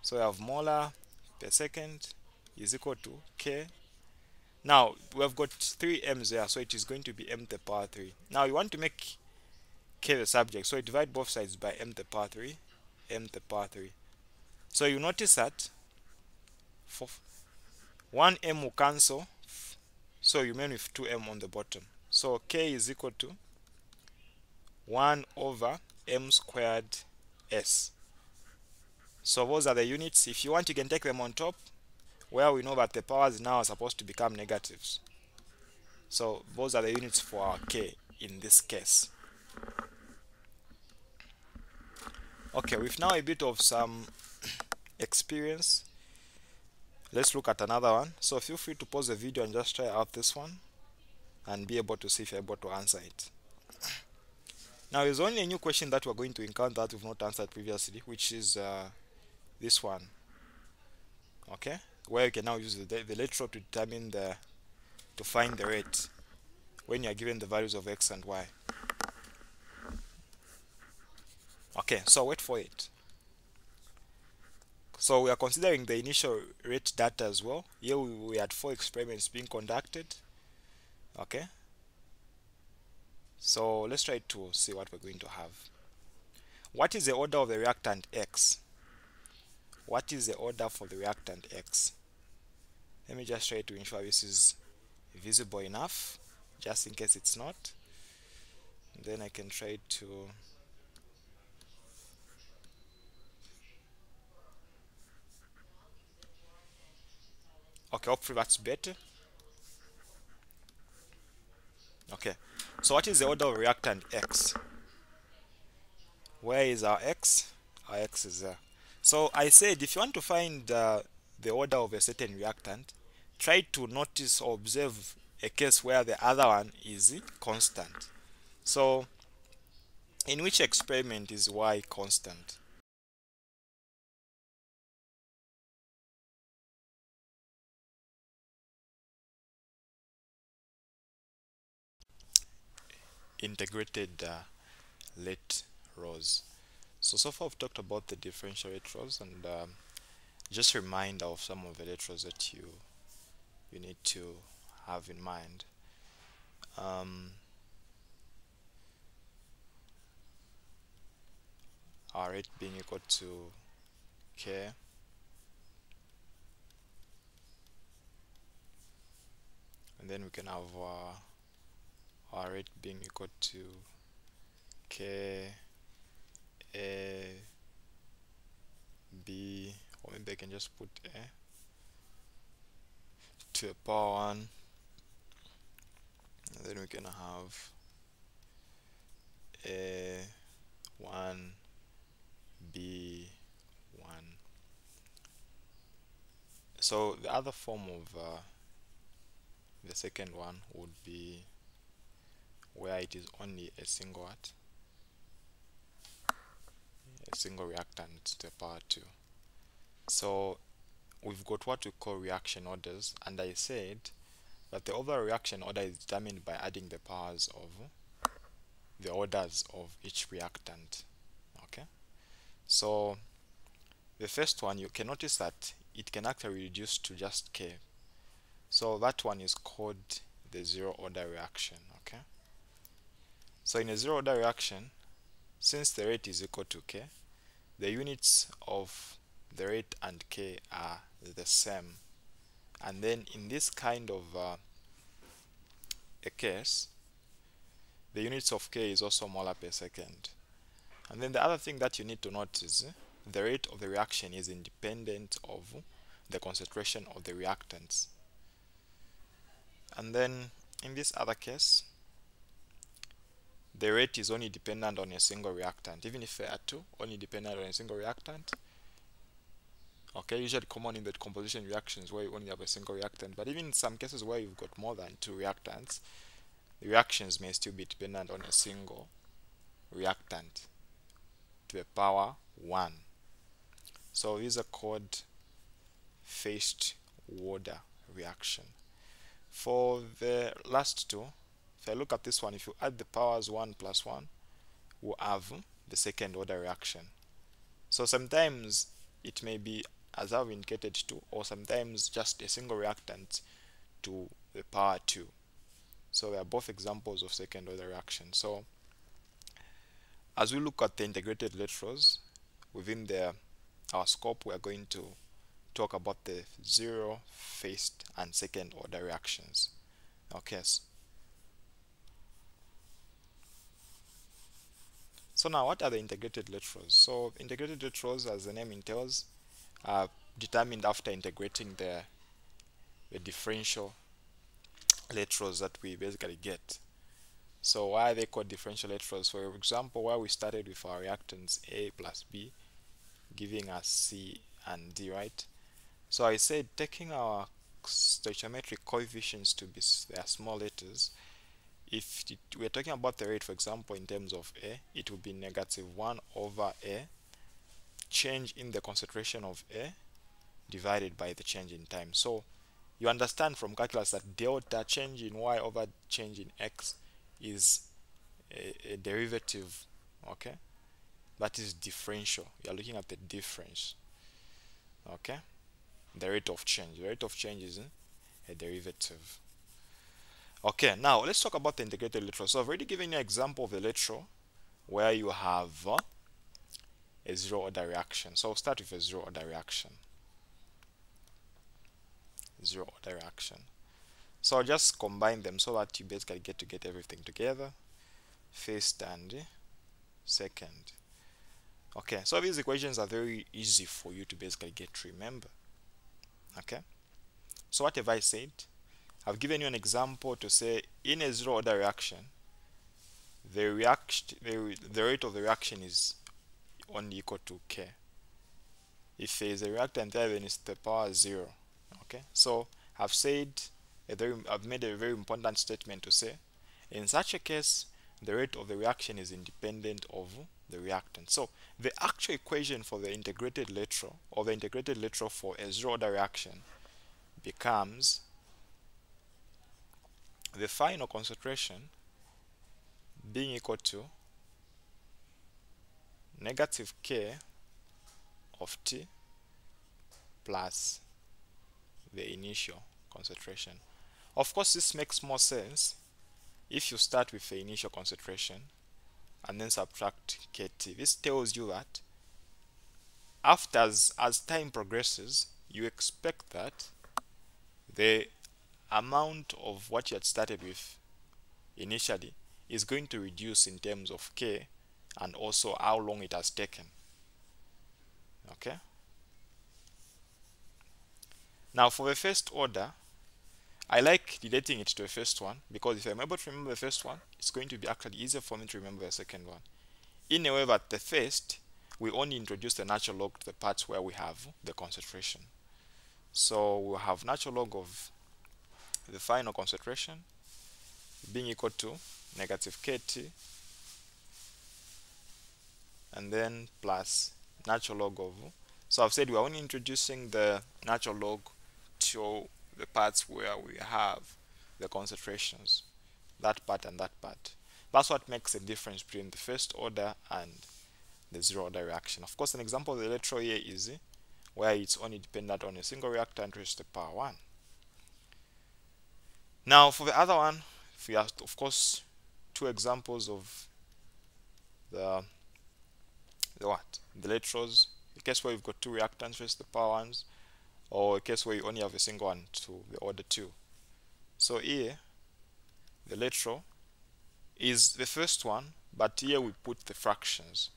A: So we have molar per second is equal to K. Now we have got 3 m's there, so it is going to be m to the power 3. Now you want to make K the subject, so you divide both sides by m to the power 3, m to the power 3. So you notice that for 1m will cancel, so you remain with 2m on the bottom. So K is equal to 1 over m squared s. So those are the units. If you want, you can take them on top, where we know that the powers now are supposed to become negatives. So those are the units for our K in this case. Okay, with now a bit of some experience, let's look at another one. So feel free to pause the video and just try out this one and be able to see if you're able to answer it. Now there's only a new question that we're going to encounter that we've not answered previously, which is this one. Okay, where you can now use the lateral to determine to find the rate when you are given the values of x and y. Okay, so wait for it. So we are considering the initial rate data as well. Here we had 4 experiments being conducted. Okay, so let's try to see what we're going to have. What is the order of the reactant X? What is the order for the reactant X? Let me just try to ensure this is visible enough, just in case it's not. Then I can try to okay, hopefully that's better. Okay, so what is the order of reactant X? Where is our X? Our X is there. So I said if you want to find the order of a certain reactant, try to notice or observe a case where the other one is constant. So in which experiment is Y constant? Integrated rate rows. So far we've talked about the differential rate rows, and just remind of some of the rate rows that you need to have in mind. Our rate being equal to K, and then we can have our rate being equal to K A B, or maybe I can just put A to the power 1, and then we can have A1 B1. So the other form of the second one would be where it is only a single reactant to the power 2. So we've got what we call reaction orders, and I said that the overall reaction order is determined by adding the powers of the orders of each reactant. Okay, so the first one, you can notice that it can actually reduce to just K. So that one is called the zero order reaction. Okay, so in a zero order reaction, since the rate is equal to K, the units of the rate and K are the same. And then in this kind of a case, the units of K is also molar per second. And then the other thing that you need to note is the rate of the reaction is independent of the concentration of the reactants. And then in this other case, the rate is only dependent on a single reactant. Even if there are two, only dependent on a single reactant. Okay, usually common in the composition reactions where you only have a single reactant, but even in some cases where you've got more than two reactants, the reactions may still be dependent on a single reactant to the power 1. So these are called phased order reaction. For the last two, if I look at this one, if you add the powers 1 plus 1, we'll have the second order reaction. So sometimes it may be as I've indicated 2, or sometimes just a single reactant to the power 2. So they are both examples of second order reaction. So as we look at the integrated electrodes within our scope, we are going to talk about the zero, phased, and second order reactions. Okay. So now, what are the integrated electrodes? So integrated electrodes, as the name entails, are determined after integrating the differential electrodes that we basically get. So why are they called differential electrodes? For example, where we started with our reactants A plus B, giving us C and D, right? So I said taking our stoichiometric coefficients to be their small letters. If we're talking about the rate, for example, in terms of A, it would be -1 over A, change in the concentration of A divided by the change in time. So you understand from calculus that delta, change in Y over change in X, is a derivative, okay, that is differential. You're looking at the difference, okay, the rate of change. The rate of change is a derivative. Okay, now let's talk about the integrated electrode. So I've already given you an example of the electrode where you have a zero order reaction. So I'll start with a zero order reaction. Zero order reaction. So I'll just combine them so that you basically get everything together. First and second. Okay, so these equations are very easy for you to basically get to remember. Okay, so what have I said? I've given you an example to say in a zero order reaction, the rate of the reaction is only equal to K. If there is a reactant there, then it's the power 0. Okay, so I've made a very important statement to say, in such a case, the rate of the reaction is independent of the reactant. So the actual equation for the integrated electrode, or the integrated electrode for a zero order reaction, becomes the final concentration being equal to -K of T plus the initial concentration. Of course, this makes more sense if you start with the initial concentration and then subtract KT. This tells you that as time progresses, you expect that the amount of what you had started with initially is going to reduce in terms of K and also how long it has taken. Okay. Now for the first order, I like relating it to the first one because if I'm able to remember the first one, it's going to be actually easier for me to remember the second one. In a way that the first, we only introduce the natural log to the parts where we have the concentration. So we'll have natural log of the final concentration being equal to -KT and then plus natural log of, so I've said we're only introducing the natural log to the parts where we have the concentrations, that part and that part. That's what makes the difference between the first order and the zero order reaction. Of course, an example of the electrode here is where it's only dependent on a single reactant raised to the power 1. Now for the other one, we have of course two examples of the electrodes. A case where you've got two reactants raised to the power 1s, or a case where you only have a single one to the order 2. So here the lateral is the first one, but here we put the fractions.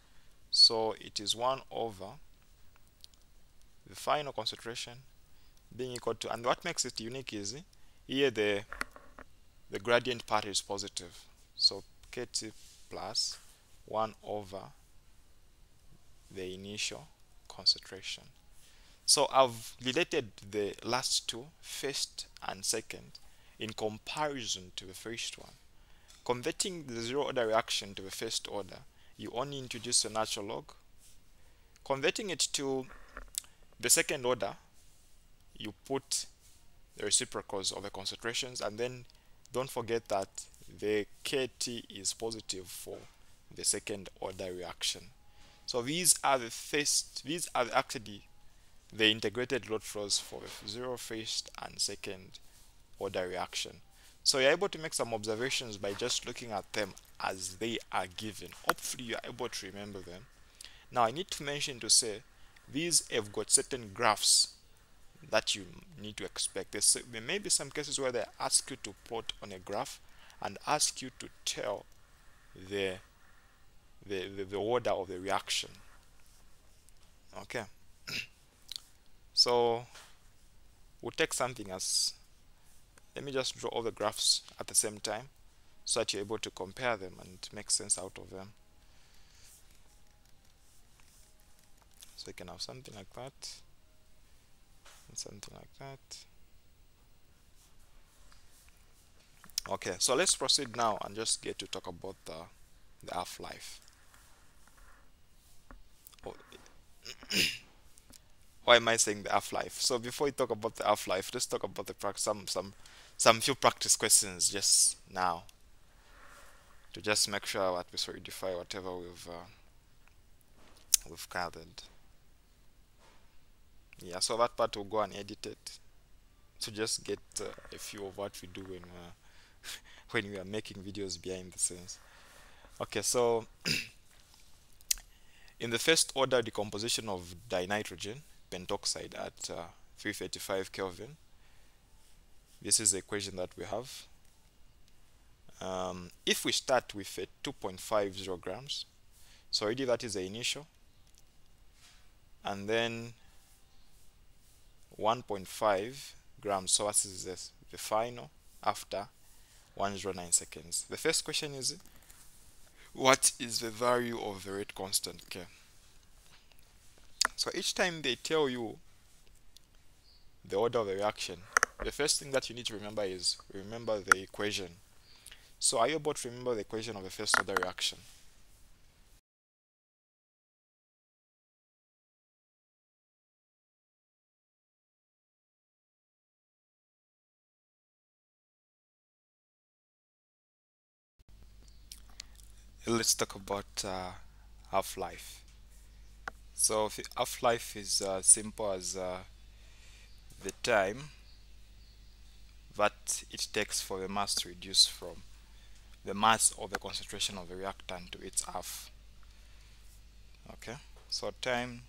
A: So it is 1 over the final concentration being equal to, and what makes it unique is here the gradient part is positive, so Kt plus 1 over the initial concentration. So I've related the last two, first and second, in comparison to the first one. Converting the zero order reaction to the first order, you only introduce a natural log. Converting it to the second order, you put the reciprocals of the concentrations, and then don't forget that the Kt is positive for the second order reaction. So these are actually the integrated load flows for the zero, first and second order reaction. So you're able to make some observations by just looking at them as they are given. Hopefully you're able to remember them. Now I need to mention to say these have got certain graphs that you need to expect. There may be some cases where they ask you to plot on a graph and ask you to tell the order of the reaction. Okay. So we'll take something as, let me just draw all the graphs at the same time so that you're able to compare them and make sense out of them. So you can have something like that and something like that. Okay, so let's proceed now and just get to talk about the half-life. Oh, why am I saying the half-life? So before we talk about the half-life, let's talk about some few practice questions just now to just make sure that we solidify whatever we've gathered. Yeah, so that part will go and edit it to just get a few of what we do when we are making videos behind the scenes. Okay, so in the first order decomposition of dinitrogen pentoxide at 335 Kelvin, this is the equation that we have. If we start with a 2.50 grams, so already that is the initial, and then 1.5 grams, so that is the final after 109 seconds. The first question is, what is the value of the rate constant K? So each time they tell you the order of the reaction, the first thing that you need to remember is remember the equation. So are you able to remember the equation of the first order reaction? Let's talk about half-life. So half-life is simple as the time that it takes for the mass to reduce from the mass or the concentration of the reactant to its half. Okay, so time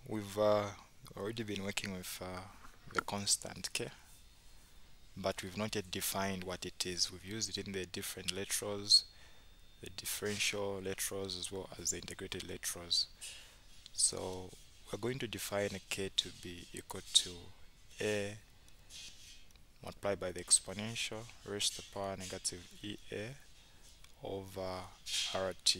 A: we've already been working with the constant K, but we've not yet defined what it is. We've used it in the different laterals, the differential laterals as well as the integrated laterals. So we're going to define a K to be equal to A multiplied by the exponential raised to the power negative EA over RT.